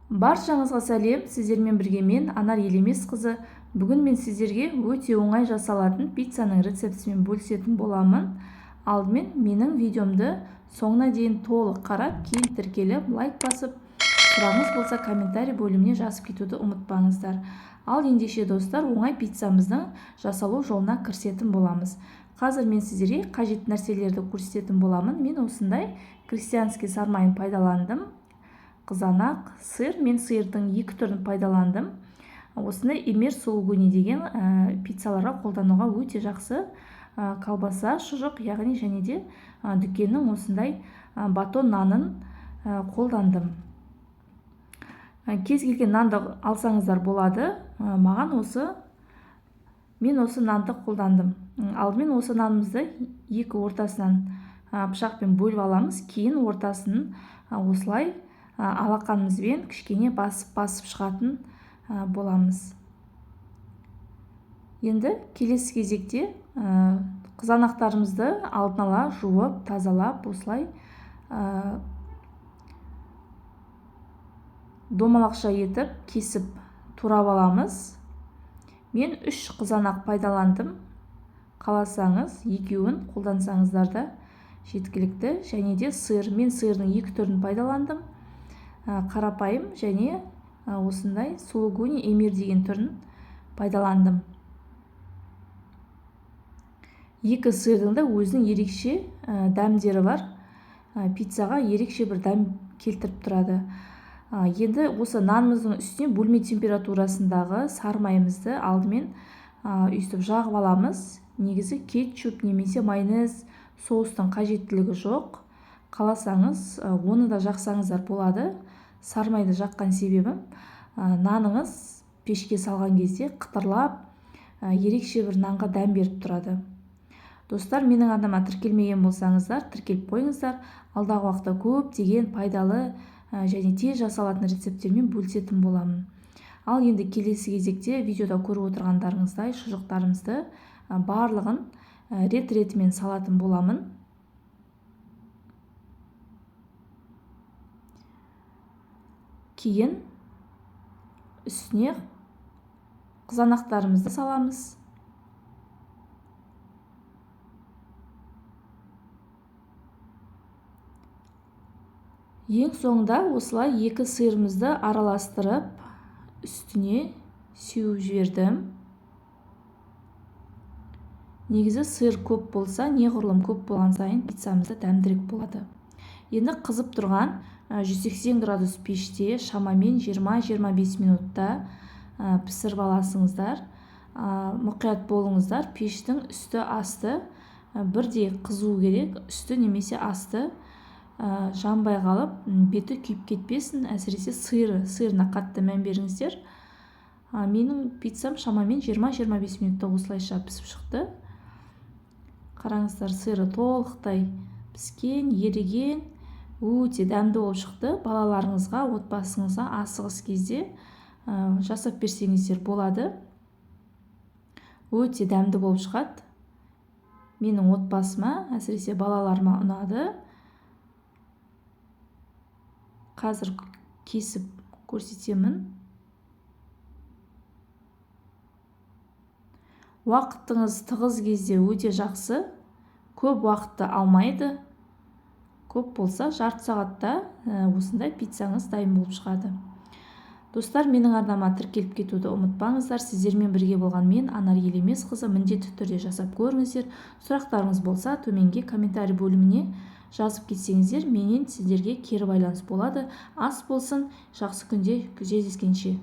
Баршаңызға сәлем, сіздермен бірге мен Анар Елемесқызы. Бүгін мен сіздерге өте оңай жасалатын пиццаның рецептісімен бөлісетін боламын. Алдымен менің видеомды соңына дейін толық қарап, кейін тіркеліп, лайк басып, сұрағыңыз болса комментарий бөліміне жазып кетуді ұмытпаңыздар. Ал ендеше достар, оңай пиццамыздың жасалу жолына кірісетін боламыз. Қазір мен сіздерге қажетті нәрселерді көрсететін боламын. Мен осындай крестьянский сармайын пайдаландым. Қызанақ, сыр, мен сырдың екі түрін пайдаландым. Осындай эмер сулугуни деген пиццаларға қолдануға өте жақсы колбаса, шұжық, яғни және де дүкеннің осындай батон нанын қолдандым. Кез келген нанды алсаңыздар болады. Мен осы нанды қолдандым. Алдымен осы нанымызды екі ортасынан пышақпен бөліп аламыз. Кейін ортасын осылай алақанымызбен кішкене басып шығатын боламыз. Енді келесі кезекте қызанақтарымызды алдын ала жуып, тазалап, осылай домалақша етіп, кесіп турап аламыз. Мен 3 қызанақ пайдаландым. Қаласаңыз, екеуін қолдансаңыздар да жеткілікті. Және де сыр, мен сырдың екі түрін пайдаландым. Қарапайым және осындай сулугуни эмер деген түрін пайдаландым. Екі сырдың да өзінің ерекше дәмдері бар. Пиццаға ерекше бір дәм келтіріп тұрады. Енді осы нанымыздың үстіне бөлме температурасындағы сармайымызды алдымен үстіп жағып аламыз. Негізі кетчуп немесе майонез соустың қажеттілігі жоқ. Қаласаңыз, оны да жақсаңыздар болады. Сармайды жаққан себебім, наныңыз пешке салған кезде қытырлап, ерекше бір нанға дәм беріп тұрады. Достар, менің арнама тіркелмеген болсаңыздар, тіркеліп қойыңыздар. Алдағы уақытта көптеген пайдалы және тез жасалатын рецепттермен бөлісетін боламын. Ал енді келесі кезекте видеода көріп отырғандарыңыздай шұжықтарымызды барлығын рет-ретімен салатын боламын. Кейін үстіне қызанақтарымызды саламыз. Ең соңында осылай екі сырымызды араластырып, үстіне сеуіп жібердім. Негізі сыр көп болса, неғұрлым көп болған сайын пиццамызда дәмдірек болады. Енді қызып тұрған 180 градус пеште шамамен 20-25 минутта пісіріп аласыңыздар. Мұқият болыңыздар, пештің үсті асты бірдей қызу керек, үсті немесе асты жанбай қалып, беті күйіп кетпесін, әсіресе сырына қатты мән беріңіздер. Менің пиццам шамамен 20-25 минутта осылайша пісіп шықты. Қараңыздар, сыры толықтай піскен, еріген, өте дәмді болып шықты. Балаларыңызға, отбасыңызға асығыс кезде жасап берсеңіздер болады. Өте дәмді болып шығады. Менің отбасыма, әсіресе балаларыма ұнады. Қазір кесіп көрсетемін. Уақытыңыз тығыз кезде өте жақсы. Көп уақытты алмайды. Көп болса, жарты сағатта осындай пиццаңыз дайын болып шығады. Достар, менің арнама тіркеліп кетуді ұмытпаңыздар. Сіздермен бірге болған мен, Анар Елемесқызы, міндетті түрде жасап көріңіздер. Сұрақтарыңыз болса, төменге комментарий бөліміне жазып кетсеңіздер, менен сіздерге кері байланыс болады. Ас болсын, жақсы күнде кездескенше.